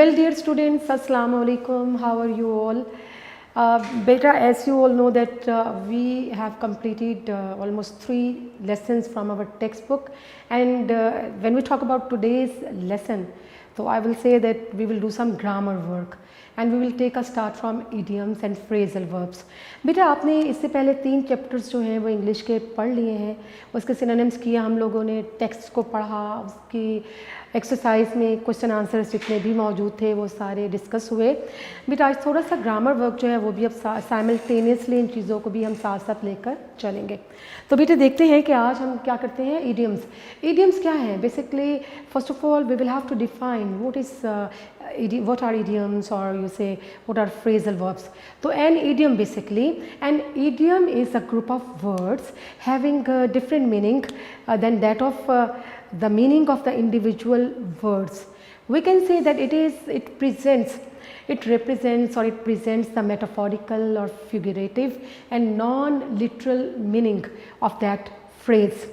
Well, dear students, Assalamu alaikum. How are you all? Beta, as you all know that we have completed almost 3 lessons from our textbook, and when we talk about today's lesson, so I will say that we will do some grammar work and we will take a start from idioms and phrasal verbs. बेटा आपने इससे पहले 3 chapters जो हैं वो English के पढ़ लिए हैं, उसके सिनोनिम्स किया हम लोगों ने, टेक्स्ट को पढ़ा, उसकी एक्सरसाइज में क्वेश्चन आंसर्स जितने भी मौजूद थे वो सारे डिस्कस हुए। बेटा आज थोड़ा सा ग्रामर वर्क जो है वो भी अब साइमल्टेनियसली इन चीज़ों को भी हम साथ साथ लेकर चलेंगे। तो बेटे देखते हैं कि आज हम क्या करते हैं। इडियम्स, इडियम्स क्या है? Basically first of all we will have to define what are idioms, or you say what are phrasal verbs. So an idiom, basically an idiom is a group of words having a different meaning than that of the meaning of the individual words. We can say that it represents or it presents the metaphorical or figurative and non-literal meaning of that phrase.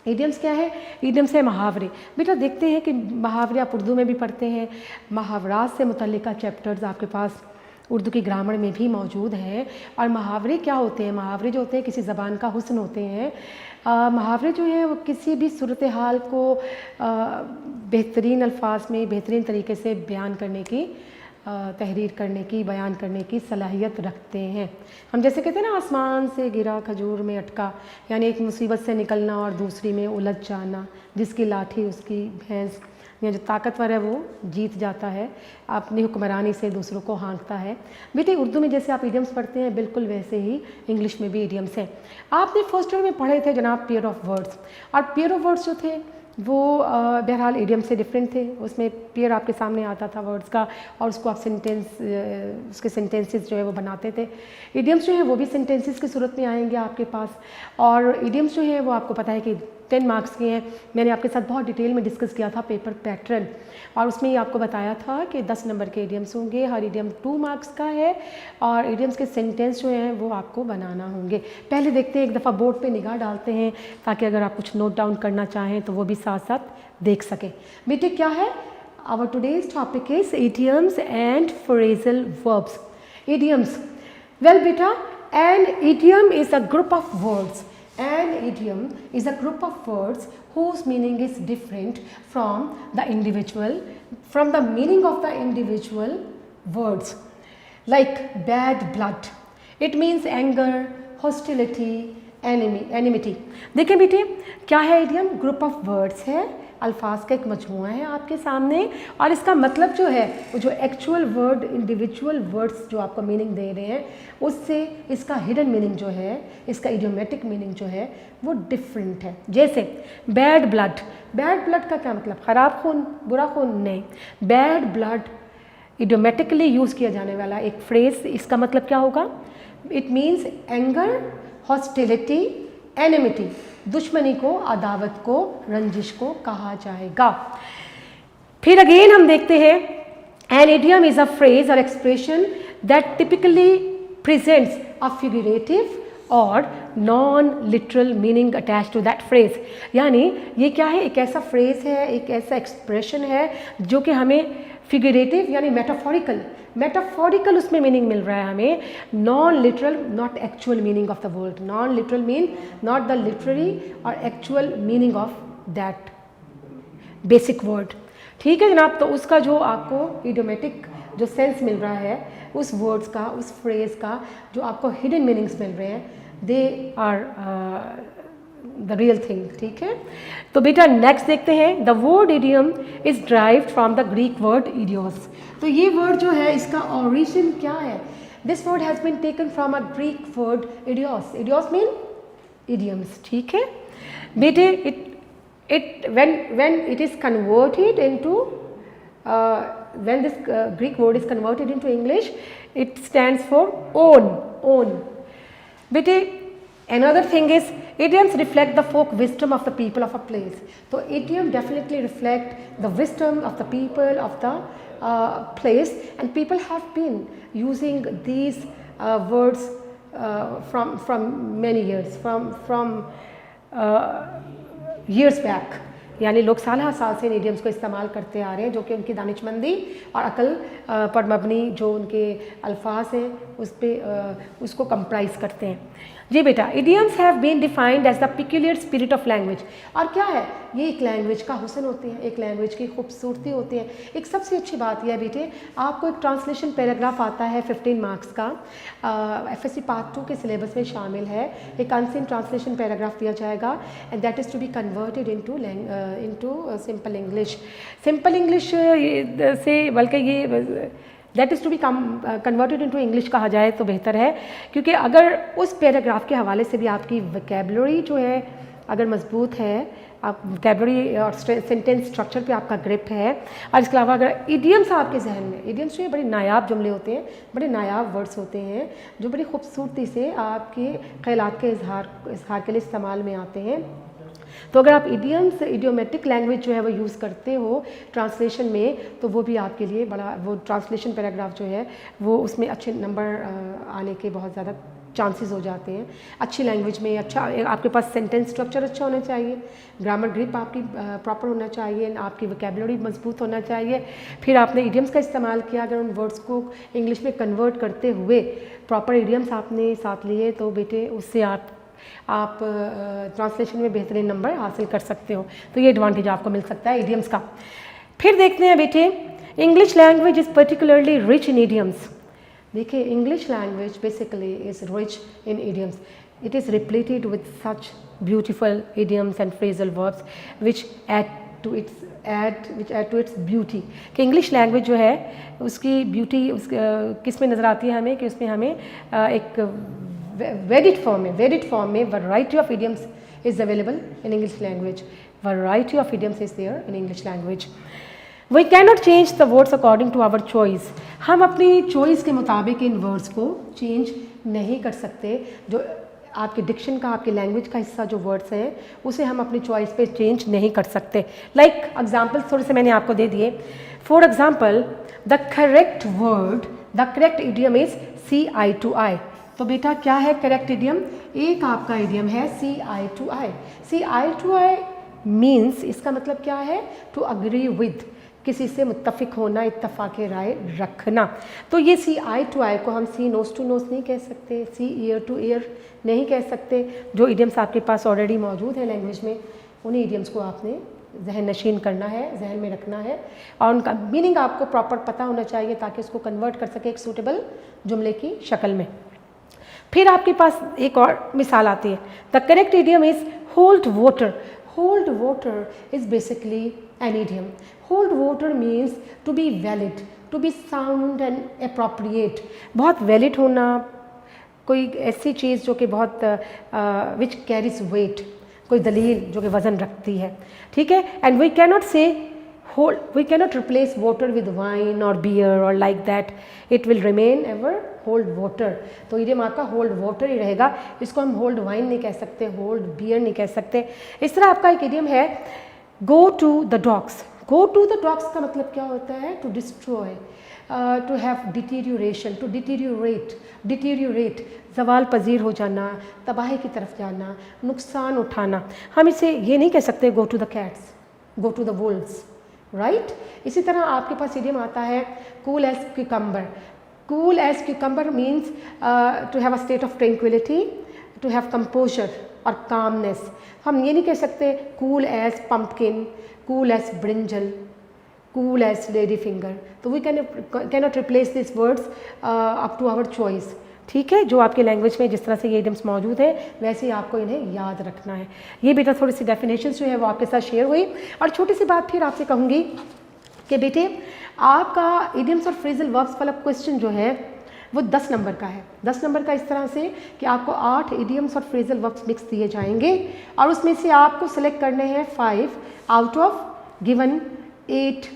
Idioms क्या है? Idioms है मुहावरे। बेटा देखते हैं कि मुहावरे आप उर्दू में भी पढ़ते हैं, मुहावरात से मुतल्लिका चैप्टर्स आपके पास उर्दू की ग्रामर में भी मौजूद हैं। और मुहावरे क्या होते हैं? मुहावरे जो होते हैं किसी ज़बान का हुस्न होते हैं। मुहावरे जो हैं वो किसी भी सूरत हाल को बेहतरीन अल्फाज में बेहतरीन तरीके से बयान करने की, तहरीर करने की, बयान करने की सलाहियत रखते हैं। हम जैसे कहते हैं ना, आसमान से गिरा खजूर में अटका, यानी एक मुसीबत से निकलना और दूसरी में उलझ जाना, जिसकी लाठी उसकी भैंस, या जो ताकतवर है वो जीत जाता है, अपनी हुक्मरानी से दूसरों को हाँकता है। बेटे उर्दू में जैसे आप इडियम्स पढ़ते हैं बिल्कुल वैसे ही इंग्लिश में भी इडियम्स हैं। आपने फर्स्ट ईयर में पढ़े थे जनाब पेयर ऑफ वर्ड्स, और पेयर ऑफ वर्ड्स जो थे वो बहरहाल इडियम से डिफरेंट थे। उसमें पेयर आपके सामने आता था वर्ड्स का और उसको आप उसके सेंटेंसेस जो है वो बनाते थे। इडियम्स जो है वो भी सेंटेंसेस की सूरत में आएंगे आपके पास, और इडियम्स जो है वो आपको पता है कि 10 मार्क्स के हैं। मैंने आपके साथ बहुत डिटेल में डिस्कस किया था पेपर पैटर्न, और उसमें ही आपको बताया था कि 10 नंबर के इडियम्स होंगे, हर इडियम 2 मार्क्स का है, और इडियम्स के सेंटेंस जो हैं वो आपको बनाना होंगे। पहले देखते हैं, एक दफ़ा बोर्ड पे निगाह डालते हैं ताकि अगर आप कुछ नोट डाउन करना चाहें तो वो भी साथ साथ देख सकें। बेटे क्या है? Our today's topic is idioms and phrasal verbs. Idioms, well बेटा an idiom is a group of words. An idiom is a group of words whose meaning is different from the meaning of the individual words. Like bad blood, it means anger, hostility, enmity. देखिए बेटे क्या है idiom? Group of words है, अल्फाज का एक मजमूआ है आपके सामने, और इसका मतलब जो है वो जो एक्चुअल वर्ड, इंडिविजुअल वर्ड्स जो आपको मीनिंग दे रहे हैं उससे इसका हिडन मीनिंग जो है, इसका इडियोमेटिक मीनिंग जो है वो डिफरेंट है। जैसे बैड ब्लड, बैड ब्लड का क्या मतलब? ख़राब खून, बुरा खून नहीं। बैड ब्लड इडियोमेटिकली यूज़ किया जाने वाला एक फ्रेज, इसका मतलब क्या होगा? It means anger, hostility, enmity, दुश्मनी को, अदावत को, रंजिश को कहा जाएगा। फिर अगेन हम देखते हैं, an idiom is a phrase or expression that typically presents a figurative or non literal meaning attach to that phrase. यानी ये क्या है? एक ऐसा फ्रेज है, एक ऐसा एक्सप्रेशन है जो कि हमें फिगरेटिव यानी मेटाफोरिकल उसमें मीनिंग मिल रहा है हमें, non literal, not actual meaning of the word. Non literal mean not the literary or actual meaning of that basic word. ठीक है जनाब? तो उसका जो आपको इडियोमेटिक जो सेंस मिल रहा है उस वर्ड्स का, उस फ्रेज का, जो आपको हिडन मीनिंग्स मिल रहे हैं, they are the real thing. ठीक है? तो बेटा नेक्स्ट देखते हैं, the word idiom is derived from the Greek word idios. तो ये वर्ड जो है इसका ओरिजिन क्या है? This word has been taken from a Greek word idios. Idios mean idioms. ठीक है बेटे? when it is converted into when this Greek word is converted into English, it stands for own. बेटे another thing is, idioms reflect the folk wisdom of the people of a place. So idiom definitely reflect the wisdom of the people of the place, and people have been using these words from many years, from years back. यानी लोग साल साल से इन idioms को इस्तेमाल करते आ रहे हैं, जो कि उनकी दानिशमंदी और अकल पर मबनी जो उनके अल्फाज हैं उस पर उसको कंप्राइज करते हैं। जी बेटा, idioms have been defined as the peculiar spirit of language. और क्या है ये? एक लैंग्वेज का हुस्न होती है, एक लैंग्वेज की खूबसूरती होती है। एक सबसे अच्छी बात यह है बेटे, आपको एक ट्रांसलेशन पैराग्राफ आता है 15 मार्क्स का, FSC पार्ट 2 के सिलेबस में शामिल है। एक अनसीन ट्रांसलेशन पैराग्राफ दिया जाएगा and that is to be converted into simple English. Simple English से बल्कि ये that is to be converted into English कहा जाए तो बेहतर है, क्योंकि अगर उस पैराग्राफ के हवाले से भी आपकी वोकैबुलरी जो है अगर मजबूत है, आप वोकैबुलरी और सेंटेंस स्ट्रक्चर पे आपका ग्रिप है, और इसके अलावा अगर इडियम्स आपके जहन में, इडियम्स जो है बड़े नायाब जुमले होते हैं, बड़े नायाब वर्ड्स होते हैं जो बड़ी खूबसूरती से आपके ख्यालात के इजहार के लिए इस्तेमाल में आते हैं। तो अगर आप इडियम्स, इडियोमेटिक लैंग्वेज जो है वो यूज़ करते हो ट्रांसलेशन में, तो वो भी आपके लिए बड़ा, वो ट्रांसलेशन पैराग्राफ जो है वो उसमें अच्छे नंबर आने के बहुत ज़्यादा चांसेस हो जाते हैं। अच्छी लैंग्वेज में अच्छा आपके पास सेंटेंस स्ट्रक्चर अच्छा होना चाहिए, ग्रामर ग्रिप आपकी प्रॉपर होना चाहिए, आपकी वोकैबुलरी मजबूत होना चाहिए। फिर आपने इडियम्स का इस्तेमाल किया, अगर उन वर्ड्स को इंग्लिश में कन्वर्ट करते हुए प्रॉपर इडियम्स आपने साथ लिए, तो बेटे उससे आप ट्रांसलेशन में बेहतरीन नंबर हासिल कर सकते हो। तो ये एडवांटेज आपको मिल सकता है इडियम्स का। फिर देखते हैं बेटे, English language is particularly rich in idioms. देखिए, English language basically is rich in idioms. It is repleted with such beautiful idioms and phrasal verbs which add to its beauty. कि इंग्लिश लैंग्वेज जो है उसकी beauty किस में नज़र आती है हमें, कि उसमें हमें एक वेरिड फॉर्म में variety of idioms is available in English language. Variety of idioms is there in English language. We cannot change the words according to our choice. हम अपनी चॉइस के मुताबिक इन वर्ड्स को चेंज नहीं कर सकते। जो आपके डिक्शन का, आपकी लैंग्वेज का हिस्सा जो वर्ड्स हैं, उसे हम अपनी चॉइस पे चेंज नहीं कर सकते। लाइक एग्जाम्पल्स थोड़े से मैंने आपको दे दिए। For example, the correct idiom is CI to I। तो बेटा क्या है करेक्ट इडियम? एक आपका इडियम है CI to I। CI to I means, इसका मतलब क्या है? टू अग्री विद, किसी से मुत्तफिक होना, इत्तफाक राय रखना। तो ये CI to I को हम सी नोज टू नोज नहीं कह सकते, सी ईयर टू ईयर नहीं कह सकते। जो इडियम्स आपके पास ऑलरेडी मौजूद है लैंग्वेज में, उन्हीं इडियम्स को आपने जहन नशीन करना है, जहन में रखना है, और उनका मीनिंग आपको प्रॉपर पता होना चाहिए ताकि उसको कन्वर्ट कर सके एक सूटेबल जुमले की शक्ल में। फिर आपके पास एक और मिसाल आती है, the correct idiom is hold water. Hold water is basically an idiom. Hold water means to be valid, to be sound and appropriate. बहुत वैलिड होना, कोई ऐसी चीज़ जो कि बहुत विच कैरीज वेट, कोई दलील जो कि वज़न रखती है, ठीक है। And we cannot say we cannot replace water with wine or beer or like that, it will remain ever hold water। तो इडियम आपका hold water ही रहेगा, इसको हम hold wine नहीं कह सकते, hold beer नहीं कह सकते। इस तरह आपका एक इडियम है go to the dogs। go to the dogs का मतलब क्या होता है? to destroy, to have deterioration, to deteriorate, ज़वाल पजीर हो जाना, तबाही की तरफ जाना, नुकसान उठाना। हम इसे ये नहीं कह सकते go to the cats, go to the wolves, right. इसी तरह आपके पास इडियम आता है cool as cucumber. Cool as cucumber means to have a state of tranquility, to have composure or calmness. हम ये नहीं कह सकते cool as pumpkin, cool as brinjal, cool as lady finger. तो we cannot replace this words up to our choice, ठीक है। जो आपके लैंग्वेज में जिस तरह से ये इडियम्स मौजूद है, वैसे ही आपको इन्हें याद रखना है। ये बेटा थोड़ी सी डेफिनेशंस जो है वो आपके साथ शेयर हुई। और छोटी सी बात फिर आपसे कहूँगी कि बेटे, आपका इडियम्स और फ्रेजल वर्ब्स वाला क्वेश्चन जो है वो 10 नंबर का है। 10 नंबर का इस तरह से कि आपको 8 इडियम्स और फ्रेजल वर्ब्स मिक्स दिए जाएंगे, और उसमें से आपको सेलेक्ट करने हैं 5 आउट ऑफ गिवन 8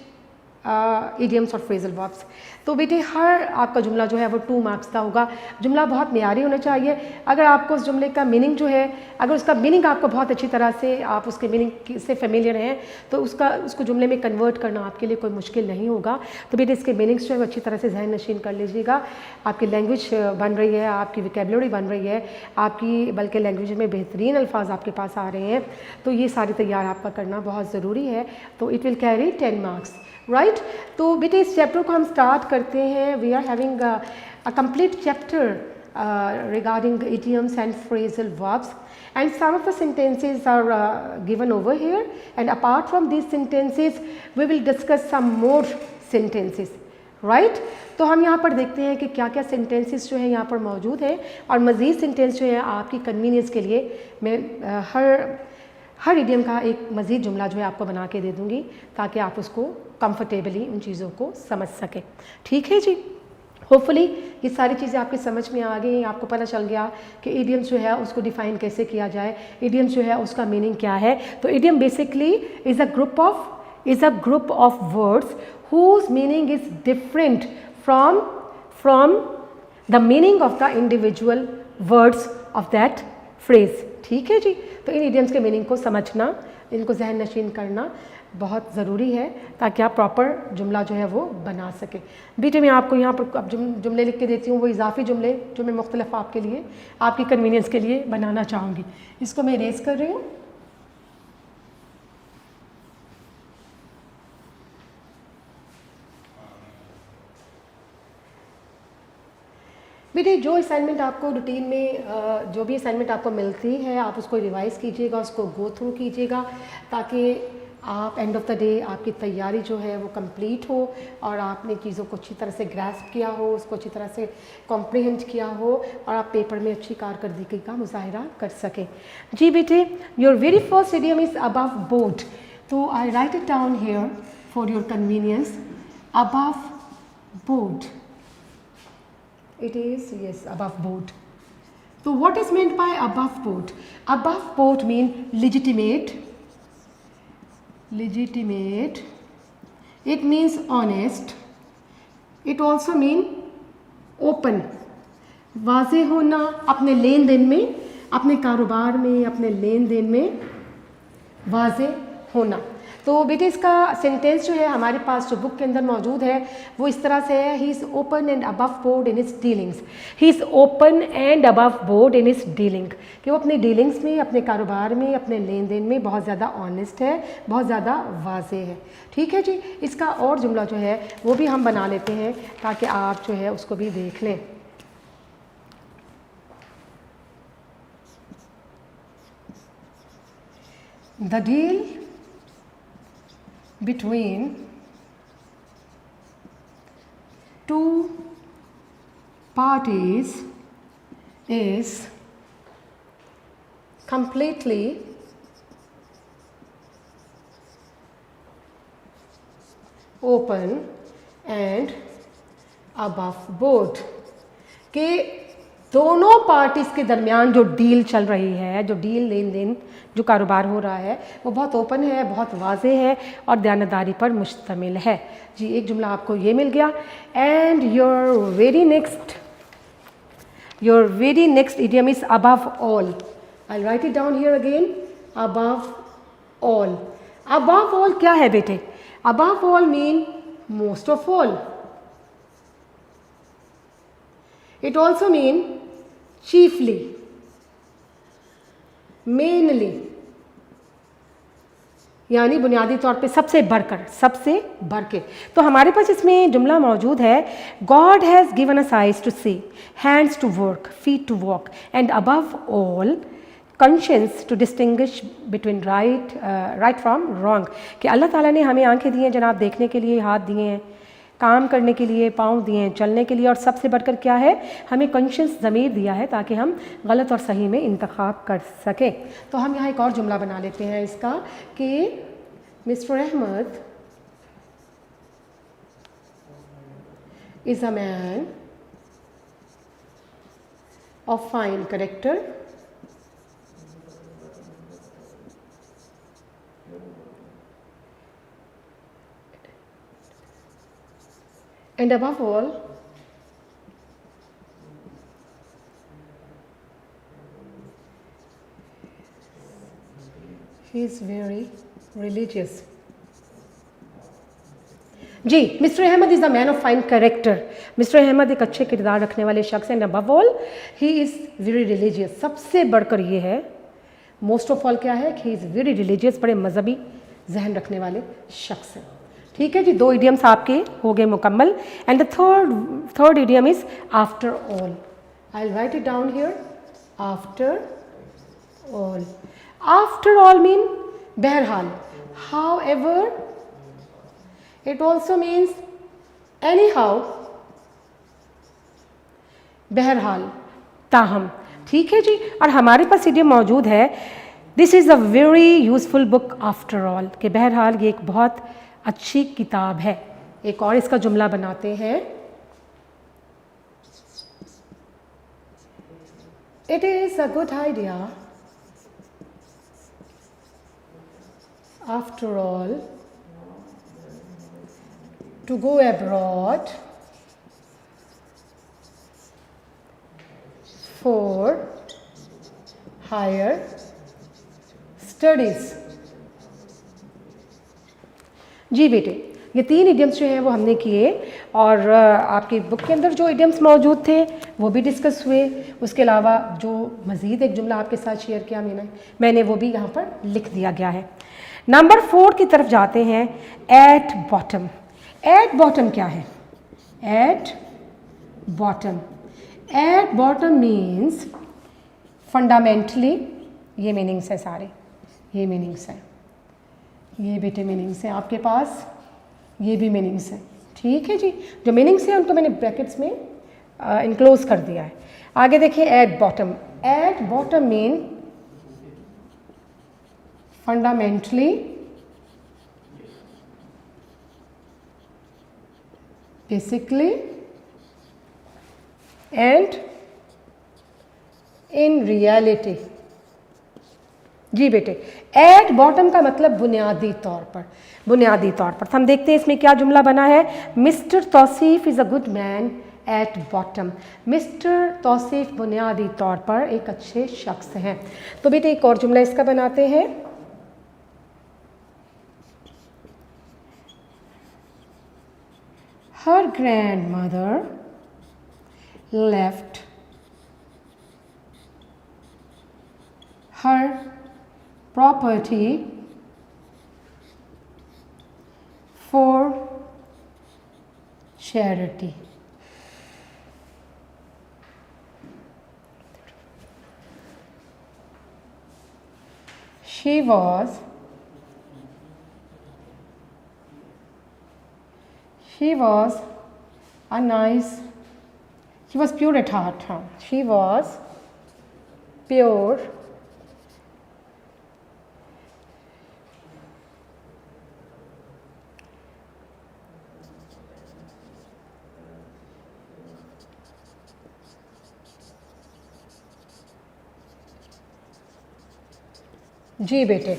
इडियम्स और फ्रेजल वर्ब्स। तो बेटे हर आपका जुमला जो है वो 2 मार्क्स का होगा। जुमला बहुत मेयारी होना चाहिए। अगर आपको उस जुमले का मीनिंग जो है, अगर उसका मीनिंग आपको बहुत अच्छी तरह से, आप उसके मीनिंग से फेमिलियर हैं, तो उसको जुमले में कन्वर्ट करना आपके लिए कोई मुश्किल नहीं होगा। तो बेटे इसके मीनिंग्स जो है वो अच्छी तरह से जहन नशीन कर लीजिएगा। आपकी लैंग्वेज बन रही है, आपकी वोकैबुलरी बन रही है, आपकी बल्कि लैंग्वेज में बेहतरीन अल्फाज आपके पास आ रहे हैं, तो ये सारी तैयार आपका करना बहुत ज़रूरी है। तो it will carry 10 marks, right. तो बेटे इस चैप्टर को हम स्टार्ट करते हैं। We are having a complete chapter regarding idioms and phrasal verbs, and some of the sentences are given over here, and apart from these sentences we will discuss some more sentences, right। तो हम यहाँ पर देखते हैं कि क्या क्या sentences जो है यहाँ पर मौजूद है, और मज़ीद सेंटेंस जो है आपकी कन्वीनियंस के लिए मैं हर इडियम का एक मज़ीद जुमला जो है आपको बना के दे दूँगी, ताकि आप उसको कंफर्टेबली उन चीज़ों को समझ सकें। ठीक है जी। होपफुली ये सारी चीज़ें आपकी समझ में आ गई, आपको पता चल गया कि इडियम्स जो है उसको डिफ़ाइन कैसे किया जाए, इडियम्स जो है उसका मीनिंग क्या है। तो idiom basically is a group of words whose meaning is different from the meaning of the individual words of that phrase। ठीक है जी। तो इन इडियम्स के मीनिंग को समझना, इनको जहन नशीन करना बहुत ज़रूरी है, ताकि आप प्रॉपर जुमला जो है वो बना सकें। बेटे मैं आपको यहाँ पर अब जुमले लिख के देती हूँ, वो इजाफी जुमले जो मैं मुख्तलिफ आपके लिए, आपकी कन्वीनियंस के लिए बनाना चाहूँगी। इसको मैं इरेज कर रही हूँ। बेटे जो असाइनमेंट आपको रूटीन में जो भी असाइनमेंट आपको मिलती है, आप उसको रिवाइज़ कीजिएगा, उसको गो थ्रू कीजिएगा, ताकि आप एंड ऑफ द डे आपकी तैयारी जो है वो कंप्लीट हो, और आपने चीज़ों को अच्छी तरह से ग्रास्प किया हो, उसको अच्छी तरह से कॉम्प्रिहेंड किया हो, और आप पेपर में अच्छी कारकर्दगी का मुजाहिरा कर सकें। जी बेटे, your very first idiom is above board. तो I write it down here for your convenience, above board. It is, yes, above board. So what is meant by above board? Above board mean legitimate. It means honest. It also mean open. वाज़े होना अपने लेन then में, अपने कारोबार में, अपने लेन then में वाज़े होना। तो बेटे इसका सेंटेंस जो है हमारे पास जो बुक के अंदर मौजूद है वो इस तरह से है, he is open and above board in his dealings. He is open and above board in his dealing, कि वो अपने डीलिंग्स में, अपने कारोबार में, अपने लेन देन में बहुत ज़्यादा ऑनेस्ट है, बहुत ज़्यादा वाज़े है। ठीक है जी। इसका और जुमला जो है वो भी हम बना लेते हैं, ताकि आप जो है उसको भी देख लें। The deal between two parties is completely open and above board, के दोनों पार्टीज़ के दरमियान जो डील चल रही है, जो डील लेन देन जो कारोबार हो रहा है वो बहुत ओपन है, बहुत वाज़े है और दयानतदारी पर मुश्तमिल है। जी एक जुमला आपको ये मिल गया। And your very next idiom is above all. I write it down here again, above all. Above all क्या है बेटे? Above all mean most of all. It also mean chiefly, mainly, यानी बुनियादी तौर पे सबसे बढ़कर, सबसे बढ़ के। तो हमारे पास इसमें जुमला मौजूद है, God has given us eyes to see, hands to work, feet to walk, and above all conscience to distinguish between right from wrong। कि अल्लाह ताला ने हमें आंखें दी हैं जनाब देखने के लिए, हाथ दिए हैं काम करने के लिए, पाँव दिए हैं चलने के लिए, और सबसे बढ़कर क्या है, हमें कॉन्शियस ज़मीर दिया है ताकि हम गलत और सही में इंतखाब कर सकें। तो हम यहाँ एक और जुमला बना लेते हैं इसका कि Mr Ahmad is a man of fine character and above all he is very religious. जी, Mr Ahmad is the man of fine character. Mr Ahmad एक अच्छे किरदार रखने वाले शख्स हैं। And above all he is very religious. सबसे बढ़कर ये है, मोस्ट ऑफ ऑल क्या है कि ही इज़ वेरी रिलीजियस, बड़े मजहबी जहन रखने वाले शख्स हैं। ठीक है जी, 2 इडियम्स आपके हो गए मुकम्मल। And the third idiom is after all. I will write it down here, after all. After all mean बहरहाल, however, it also means anyhow, बहरहाल, ताहम। ठीक है जी, और हमारे पास इडियम मौजूद है, this is a very useful book after all, कि बहरहाल ये एक बहुत अच्छी किताब है। एक और इसका जुमला बनाते हैं, it is a good idea after all to go abroad for higher studies। जी बेटे, ये 3 इडियम्स जो हैं वो हमने किए, और आपकी बुक के अंदर जो इडियम्स मौजूद थे वो भी डिस्कस हुए। उसके अलावा जो मज़ीद एक जुमला आपके साथ शेयर किया मैंने वो भी यहाँ पर लिख दिया गया है। नंबर 4 की तरफ जाते हैं, एट बॉटम। एट बॉटम क्या है? Eight bottom, at bottom means fundamentally, ये मीनिंग्स है सारे, ये मीनिंग्स हैं, ये बेटे मीनिंग्स हैं आपके पास, ये भी मीनिंग्स हैं। ठीक है जी, जो मीनिंग्स हैं उनको मैंने ब्रैकेट्स में इनक्लोज कर दिया है। आगे देखिए, at bottom. At bottom mean fundamentally, basically and in reality. जी बेटे, एट बॉटम का मतलब बुनियादी तौर पर, बुनियादी तौर पर। हम देखते हैं इसमें क्या जुमला बना है, Mr Tauseef is a good man at bottom. Mr Tauseef बुनियादी तौर पर एक अच्छे शख्स हैं। तो बेटे एक और जुमला इसका बनाते हैं, her grandmother left her property for charity। She was a nice, she was pure at heart, huh? She was pure जी बेटे,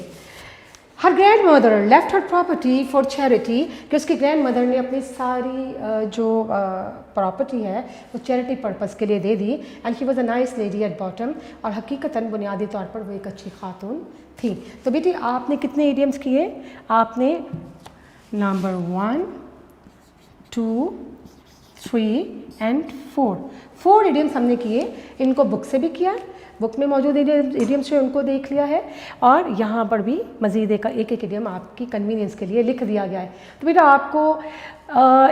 her grandmother left her property for charity, कि उसकी ग्रैंड मदर ने अपनी सारी जो प्रॉपर्टी है वो चैरिटी पर्पज़ के लिए दे दी। And she was a nice lady at bottom, और हकीकतन बुनियादी तौर पर वो एक अच्छी खातून थी। तो बेटी आपने कितने इडियम्स किए? आपने नंबर 1, 2, 3 एंड 4 इडियम्स हमने किए। इनको बुक से भी किया, बुक में मौजूद इडियम्स जो उनको देख लिया है, और यहाँ पर भी मज़ीद एक इडियम आपकी कन्वीनियंस के लिए लिख दिया गया है। तो बेटा आपको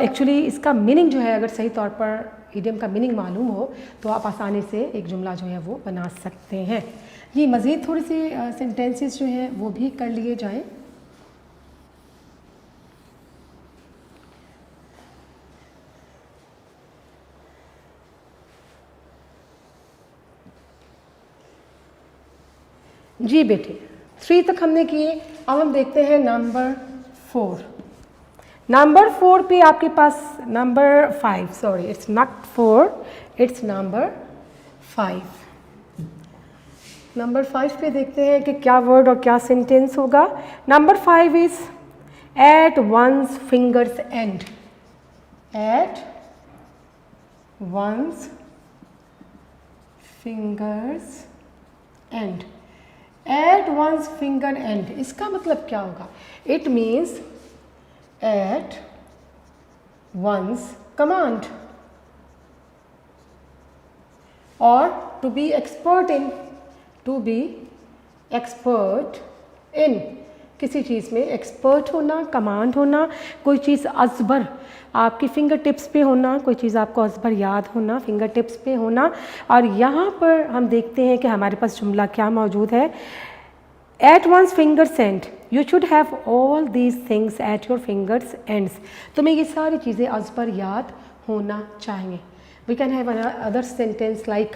एक्चुअली इसका मीनिंग जो है, अगर सही तौर पर इडियम का मीनिंग मालूम हो तो आप आसानी से एक जुमला जो है वो बना सकते हैं। ये मज़ीद थोड़ी सी सेंटेंसेस जो हैं वो भी कर लिए जाएँ। जी बेटे 3 तक हमने किए। अब हम देखते हैं नंबर 4। नंबर 4 पे आपके पास number 5, sorry it's not 4, it's number 5। Number 5 पे देखते हैं कि क्या वर्ड और क्या सेंटेंस होगा। Number 5 is at one's fingers end. at one's fingers end. At one's finger end, इसका मतलब क्या होगा? It means at one's command or to be expert in, to be expert in, किसी चीज़ में एक्सपर्ट होना, कमांड होना, कोई चीज़ अज़बर आपकी फिंगर टिप्स पे होना, कोई चीज़ आपको अज़बर याद होना, फिंगर टिप्स पे होना। और यहाँ पर हम देखते हैं कि हमारे पास जुमला क्या मौजूद है, at one's fingers end, you should have all these things at your fingers ends, तुम्हें ये सारी चीज़ें अज़बर याद होना चाहिए। We can have other sentence like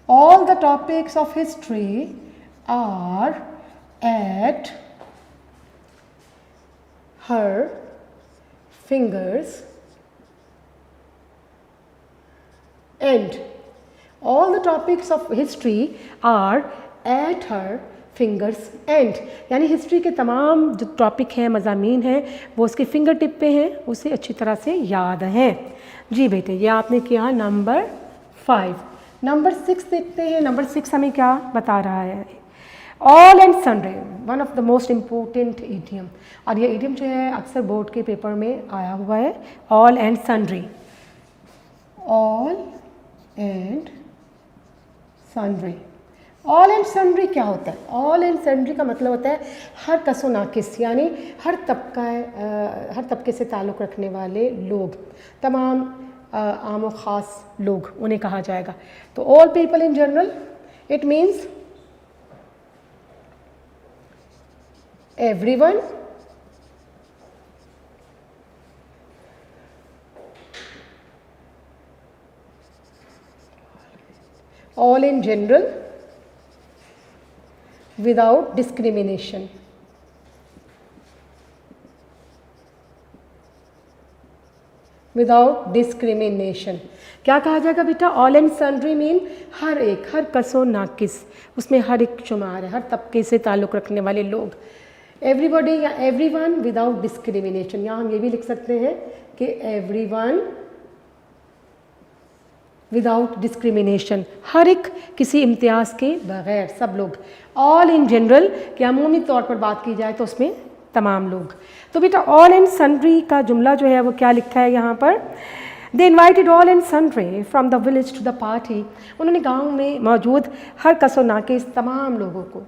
all the topics of history are at her fingers end. All the topics of history are at her fingers and, यानी history के तमाम जो टॉपिक हैं, मज़ामीन हैं, वो उसके फिंगर टिप पे हैं, उसे अच्छी तरह से याद हैं। जी बेटे, ये आपने किया नंबर 5। नंबर 6 देखते हैं। नंबर 6 हमें क्या बता रहा है? All and sundry, one of the most important idiom, और ये ईडियम जो है अक्सर बोर्ड के पेपर में आया हुआ है। All and sundry, all and sundry. All and sundry क्या होता है? ऑल एंड सन्ड्री का मतलब होता है हर कसो नाकिस, यानी हर तबके से ताल्लुक़ रखने वाले लोग, तमाम आम और ख़ास लोग उन्हें कहा जाएगा। तो all people in general, it means everyone, all in general, without discrimination. Without discrimination क्या कहा जाएगा बेटा? ऑल एंड सन्ड्री मीन हर एक, हर कसो नाकिस, उसमें हर एक शुमार है, हर तबके से ताल्लुक़ रखने वाले लोग। एवरीबॉडी या एवरीवन विदाउट डिस्क्रिमिनेशन, या हम ये भी लिख सकते हैं कि एवरीवन विदाउट डिस्क्रिमिनेशन, हर एक किसी इम्तियाज़ के बग़ैर, सब लोग। ऑल इन जनरल कि अमूमी तौर पर बात की जाए तो उसमें तमाम लोग। तो बेटा ऑल एंड सन्ड्री का जुमला जो है वो क्या लिखा है यहाँ पर? They invited all and sundry from the village to the party, उन्होंने गाँव में मौजूद हर कसो नाकिस तमाम लोगों को,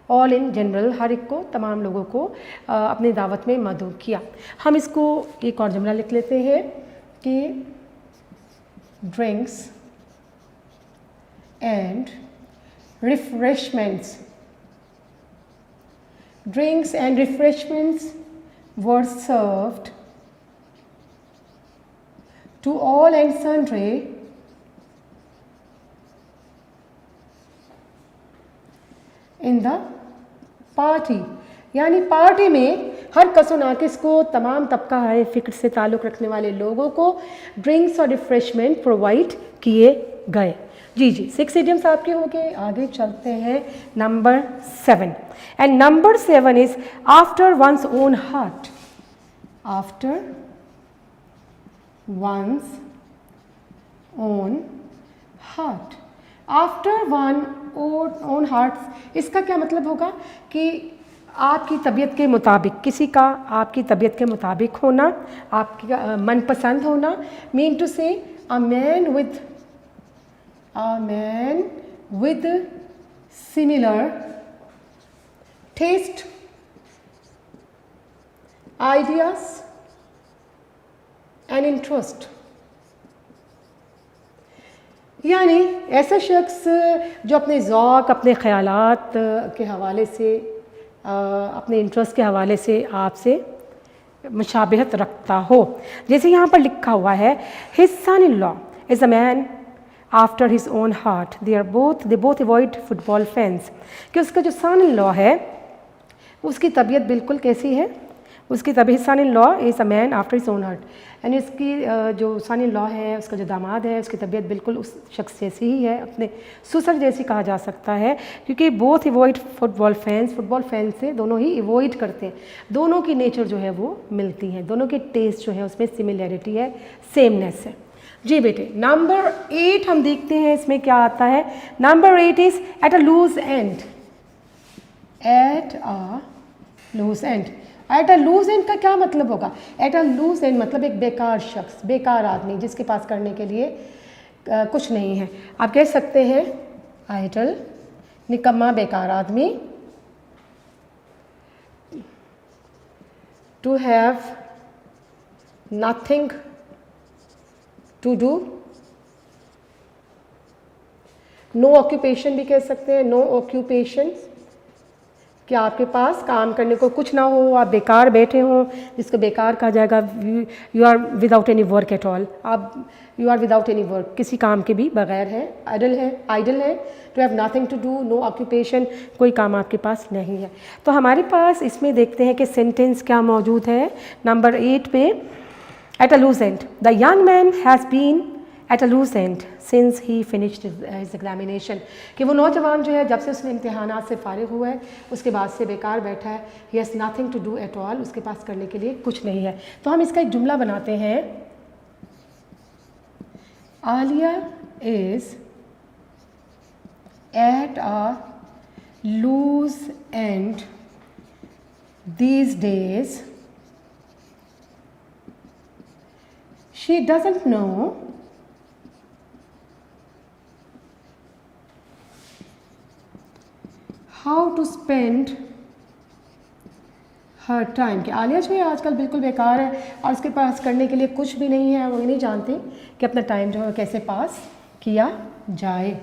ऑल इन जनरल हर एक को, तमाम लोगों को अपनी दावत में मदऊ किया। हम इसको एक और जुमला लिख लेते हैं कि drinks and refreshments. Drinks and refreshments were served to all and sundry in the party, यानी पार्टी में हर कसो नाकिस को, तमाम तबका है फ़िक्र से ताल्लुक़ रखने वाले लोगों को ड्रिंक्स और रिफ़्रेशमेंट प्रोवाइड किए गए। जी 6 इडियम्स आपके हो गए। आगे चलते हैं number 7। And number 7 is after one's own heart. After one's own heart, after one own heart, इसका क्या मतलब होगा कि आपकी तबीयत के मुताबिक, किसी का आपकी तबीयत के मुताबिक होना, आपकी मनपसंद होना। Mean to say a man with similar taste, ideas and interest, यानी ऐसा शख्स जो अपने ज़ौक़, अपने ख़यालात के हवाले से, अपने इंटरेस्ट के हवाले से आपसे मुशाबहत रखता हो। जैसे यहाँ पर लिखा हुआ है, his son in law is a man after his own heart, they both avoid football fans, कि उसका जो सन इन लॉ है उसकी तबीयत बिल्कुल कैसी है? उसकी तभी son in law is a man after his own heart, यानी इसकी जो सन इन लॉ है, उसका जो दामाद है, उसकी तबीयत बिल्कुल उस शख्स जैसी ही है, अपने ससुर जैसी कहा जा सकता है, क्योंकि बोथ अवॉइड फुटबॉल फैंस से दोनों ही अवॉइड करते हैं, दोनों की नेचर जो है वो मिलती हैं, दोनों के टेस्ट जो है उसमें सिमिलैरिटी है, सेमनेस है। जी बेटे, नंबर 8 हम देखते हैं इसमें क्या आता है। Number 8 is at a loose end. At a loose end, at a loose end का क्या मतलब होगा? एट अ लूज एंड मतलब एक बेकार शख्स, बेकार आदमी जिसके पास करने के लिए कुछ नहीं है। आप कह सकते हैं आइडल, निकम्मा, बेकार आदमी। To have nothing to do, no occupation भी कह सकते हैं, नो ऑक्यूपेशन, कि आपके पास काम करने को कुछ ना हो, आप बेकार बैठे हों, जिसको बेकार कहा जाएगा, you are without any work at all, आप you are without any work, किसी काम के भी बगैर है, आइडल है। To have nothing to do, no occupation, कोई काम आपके पास नहीं है। तो हमारे पास इसमें देखते हैं कि सेंटेंस क्या मौजूद है नंबर 8 पे। At a loose end, the young man has been at a loose end since he finished his examination, कि वो नौजवान जो है जब से उसने इम्तिहानात से फारिग हुआ है उसके बाद से बेकार बैठा है। He has nothing to do at all, उसके पास करने के लिए कुछ नहीं है। तो हम इसका एक जुमला बनाते हैं, Alia is at a loose end these days, she doesn't know how to spend her time, कि आलिया जो है आजकल बिल्कुल बेकार है और उसके पास करने के लिए कुछ भी नहीं है, वो नहीं जानती कि अपना टाइम जो है कैसे पास किया जाए।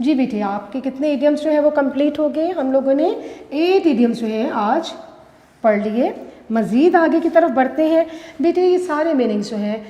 जी बेटे, आपके कितने इडियम्स जो है वो कंप्लीट हो गए। हम लोगों ने 8 इडियम्स जो है आज पढ़ लिए। मज़ीद आगे की तरफ बढ़ते हैं। बेटे, ये सारे मीनिंग्स जो हैं,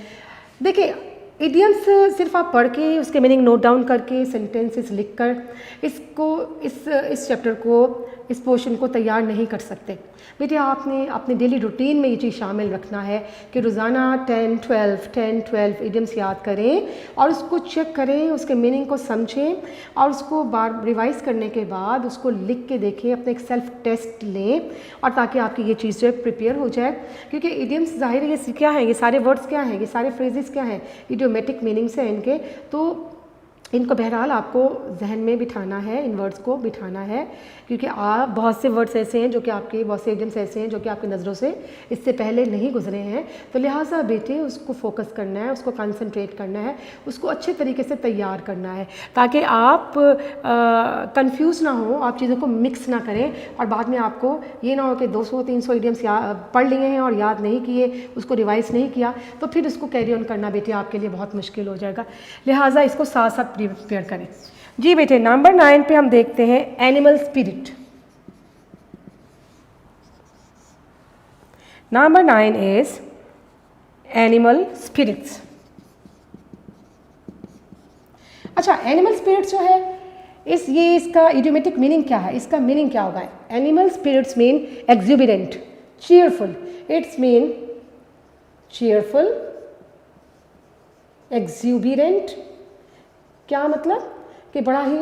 देखिए इडियम्स सिर्फ आप पढ़ के उसके मीनिंग नोट डाउन करके सेंटेंसेस लिख कर इसको इस चैप्टर को, इस पोर्शन को तैयार नहीं कर सकते। बेटे, आपने अपने डेली रूटीन में ये चीज़ शामिल रखना है कि रोज़ाना 10-12 इडियम्स याद करें और उसको चेक करें, उसके मीनिंग को समझें और उसको बार रिवाइज़ करने के बाद उसको लिख के देखें, अपने एक सेल्फ टेस्ट लें, और ताकि आपकी ये चीज़ जो है प्रिपेयर हो जाए। क्योंकि इडियम्स ज़ाहिर है ये क्या हैं, ये सारे वर्ड्स क्या हैं, ये सारे फ्रेजेस क्या हैं, इडियोमेटिक मीनिंग्स हैं इनके। तो इनको बहरहाल आपको जहन में बिठाना है, इन वर्ड्स को बिठाना है, क्योंकि आप बहुत से वर्ड्स ऐसे हैं जो कि आपके, बहुत से इडियम्स ऐसे हैं जो कि आपकी नज़रों से इससे पहले नहीं गुजरे हैं। तो लिहाजा बेटे उसको फोकस करना है, उसको कंसंट्रेट करना है, उसको अच्छे तरीके से तैयार करना है, ताकि आप कंफ्यूज ना हो, आप चीज़ों को मिक्स ना करें और बाद में आपको ये ना हो कि 200-300 इडियम्स पढ़ लिए हैं और याद नहीं किए, उसको रिवाइज़ नहीं किया, तो फिर उसको कैरी ऑन करना बेटे आपके लिए बहुत मुश्किल हो जाएगा। लिहाजा इसको साथ साथ प्रिपेयर करें। जी बेटे, नंबर 9 पे हम देखते हैं animal spirit. Number 9 is animal spirits. अच्छा, एनिमल स्पिरिट्स जो है ये इसका इडियोमेटिक मीनिंग क्या है, इसका मीनिंग क्या होगा? Animal spirits mean exuberant, cheerful. It's mean cheerful, exuberant. क्या मतलब कि बड़ा ही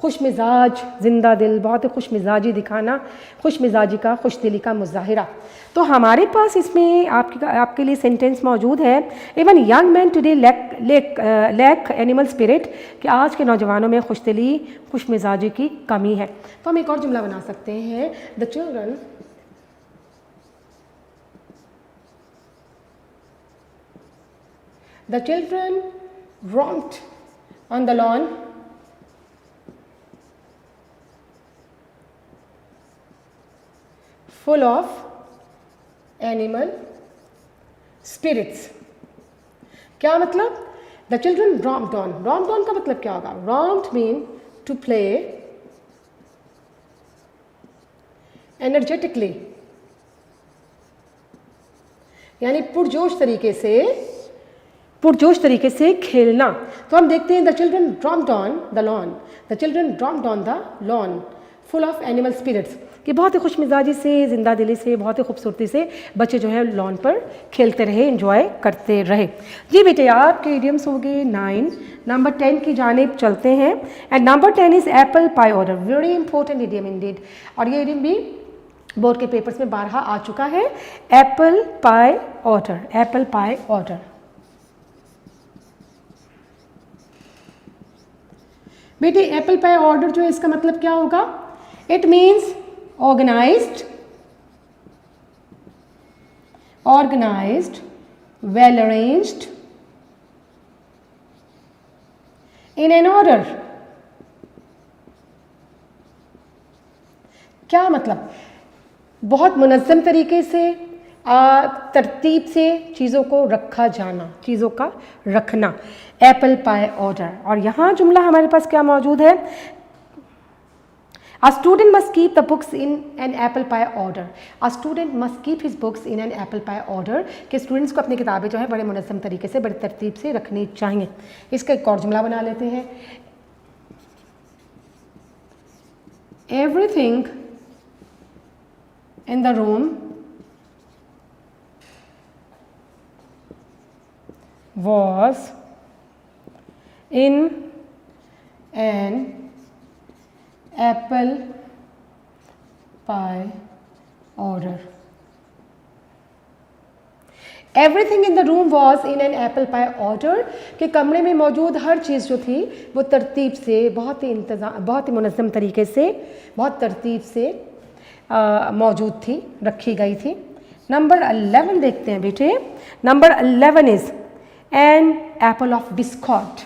खुश मिजाज, जिंदा दिल, बहुत ही खुश मिजाजी दिखाना, खुश मिजाजी का, खुश दिली का मुजाहिरा। तो हमारे पास इसमें आपके लिए सेंटेंस मौजूद है, even young man today lack animal spirit, कि आज के नौजवानों में खुश दिली, खुश मिजाजी की कमी है। तो हम एक और जुमला बना सकते हैं, the children romped on the lawn full of animal spirits। क्या मतलब? The children romped on का मतलब क्या होगा? romped mean to play energetically, यानी पुरजोश तरीके से खेलना। तो हम देखते हैं the children romped on the lawn, the children romped on the lawn full of animal spirits। कि बहुत ही खुशमिजाजी से, ज़िंदा दिली से, बहुत ही खूबसूरती से बच्चे जो है लॉन पर खेलते रहे, एंजॉय करते रहे। जी बेटे, आपके इडियम्स हो गए 9। नंबर 10 की जानिब चलते हैं। And number 10 is Apple pie order, very important idiom Indeed. और ये इडियम भी बोर्ड के पेपर्स में बारहा आ चुका है। Apple pie order, apple pie order. बेटे एप्पल पाई ऑर्डर जो है इसका मतलब क्या होगा? It means organised, well arranged in an order. क्या मतलब? बहुत मुनज़्ज़म तरीके से, तरतीब से चीज़ों को रखा जाना, चीज़ों का रखना, एप्पल पाई ऑर्डर। और यहाँ जुमला हमारे पास क्या मौजूद है? A student must keep the books in an apple pie order. A student must keep his books in an apple pie order. कि स्टूडेंट्स को अपनी किताबें जो है बड़े मुनज़्ज़म तरीके से, बड़ी तरतीब से रखनी चाहिए। इसका एक और जुमला बना लेते हैं। Everything in the room was in an apple pie order. Everything in the room was in an apple pie order, कि कमरे में मौजूद हर चीज़ जो थी वो तरतीब से, बहुत ही मुनज़्ज़म तरीके से, बहुत तरतीब से मौजूद थी, रखी गई थी। नंबर 11 देखते हैं बेटे। Number 11 is an apple of discord,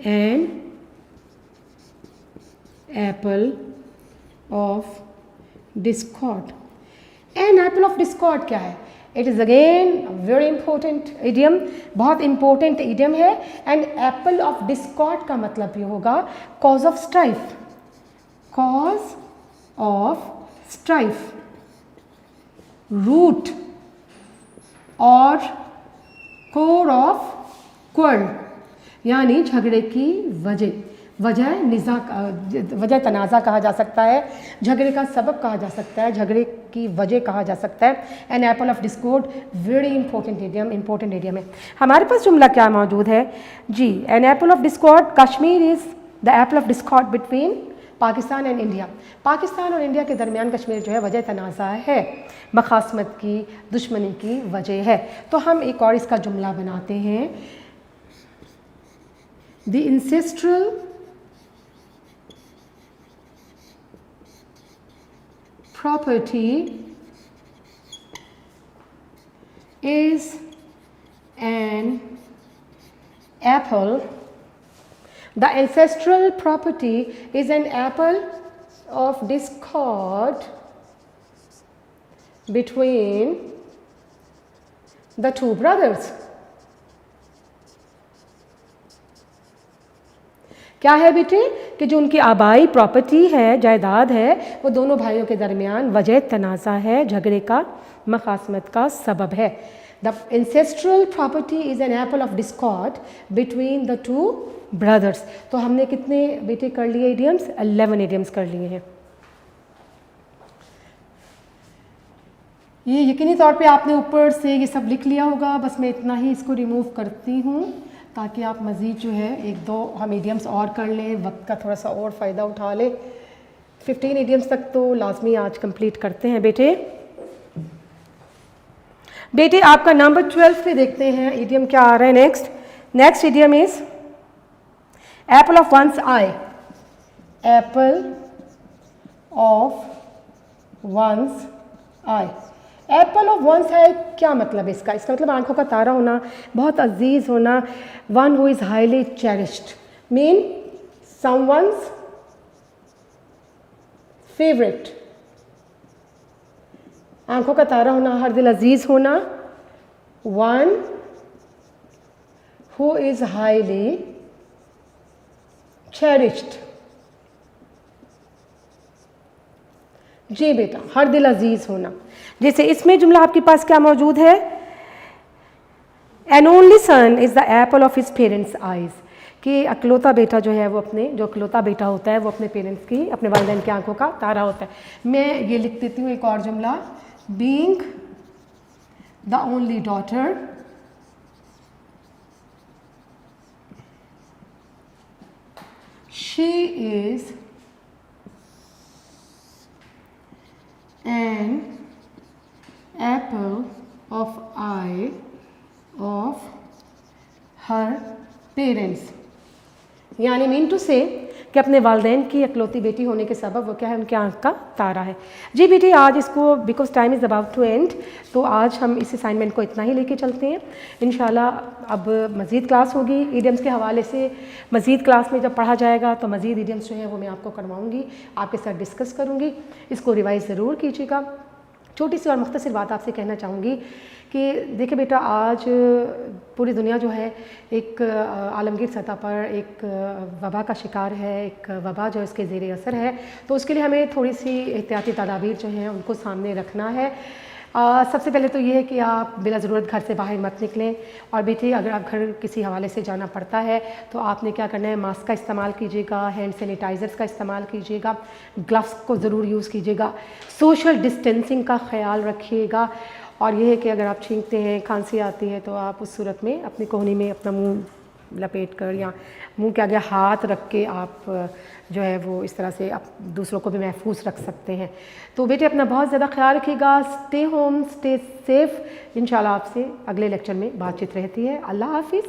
an apple of discord. An apple of discord क्या है? It is again very important idiom, बहुत इंपॉर्टेंट इडियम है। एंड एप्पल ऑफ डिस्कॉर्ड का मतलब ये होगा cause of strife, cause of strife, root और core of quarrel, यानी झगड़े की वजह, वजह तनाज़ा कहा जा सकता है, झगड़े का सबब कहा जा सकता है, झगड़े की वजह कहा जा सकता है। An apple of discord, very important idiom है। हमारे पास जुमला क्या मौजूद है जी? An apple of discord, Kashmir is the apple of discord between Pakistan and India. Pakistan और इंडिया के दरमियान कश्मीर जो है वजह तनाज़ा है, मखासमत की, दुश्मनी की वजह है। तो हम एक और इसका जुमला बनाते हैं। The ancestral property is an apple. The ancestral property is an apple of discord between the two brothers. क्या है बेटे? कि जो उनकी आबाई प्रॉपर्टी है, जायदाद है, वो दोनों भाइयों के दरमियान वजह तनाज़ा है, झगड़े का, मखासमत का सबब है। The ancestral property is an apple of discord between the two brothers. तो हमने कितने बेटे कर लिए इडियम्स? 11 इडियम्स कर लिए हैं। ये यकीनी तौर पे आपने ऊपर से ये सब लिख लिया होगा, बस मैं इतना ही इसको रिमूव करती हूँ ताकि आप मज़ीद जो है 1-2 हम इडियम्स और कर लें, वक्त का थोड़ा सा और फ़ायदा उठा लें। 15 इडियम्स तक तो लाजमी आज कंप्लीट करते हैं बेटे। बेटे आपका नंबर 12 पे देखते हैं इडियम क्या आ रहा है next idiom is apple of one's eye, apple of one's eye. Apple of one's eye क्या मतलब इसका? इसका मतलब आंखों का तारा होना, बहुत अजीज होना, one who is highly cherished, mean someone's favourite. आंखों का तारा होना, हर दिल अजीज होना, one who is highly cherished. जी बेटा, हर दिल अजीज होना। जैसे इसमें जुमला आपके पास क्या मौजूद है? An only son is the apple of his parents eyes, कि अकलौता बेटा जो है वो अपने जो अकलौता बेटा होता है वो अपने पेरेंट्स की, अपने वालिदैन की आंखों का तारा होता है। मैं ये लिख देती हूँ एक और जुमला, being the only daughter she is an apple of I of her parents. यानी मीन टू से कि अपने वालिदैन की इकलौती बेटी होने के सबब वो क्या है, उनके आंख का तारा है। जी बेटी आज इसको because time is about to end, तो आज हम इस असाइनमेंट को इतना ही लेके चलते हैं। इंशाल्लाह अब मज़ीद क्लास होगी ईडियम्स के हवाले से। मज़ीद क्लास में जब पढ़ा जाएगा तो मज़ीद ईडियम्स जो है वो मैं आपको करवाऊँगी, आपके साथ डिस्कस करूँगी। इसको रिवाइज़ ज़रूर कीजिएगा। छोटी सी और मुख्तसर बात आपसे कहना चाहूँगी कि देखिए बेटा, आज पूरी दुनिया जो है एक आलमगीर सतह पर एक वबा का शिकार है, एक वबा जो इसके ज़ेर असर है, तो उसके लिए हमें थोड़ी सी एहतियाती तदाबीर जो हैं उनको सामने रखना है। सबसे पहले तो ये है कि आप बिला ज़रूरत घर से बाहर मत निकलें। और बेटी अगर आप घर किसी हवाले से जाना पड़ता है तो आपने क्या करना है, मास्क का इस्तेमाल कीजिएगा, हैंड सैनिटाइज़र्स का इस्तेमाल कीजिएगा, ग्लव्स को ज़रूर यूज़ कीजिएगा, सोशल डिस्टेंसिंग का ख़्याल रखिएगा। और ये है कि अगर आप छींकते हैं, खांसी आती है, तो आप उस सूरत में अपनी कोहनी में अपना मुंह लपेट कर या मुंह के आगे हाथ रख के आप जो है वो इस तरह से आप दूसरों को भी महफूज रख सकते हैं। तो बेटे अपना बहुत ज़्यादा ख्याल रखिएगा, स्टे होम, स्टे सेफ़। इंशाल्लाह आपसे अगले लेक्चर में बातचीत रहती है। अल्लाह हाफिज़।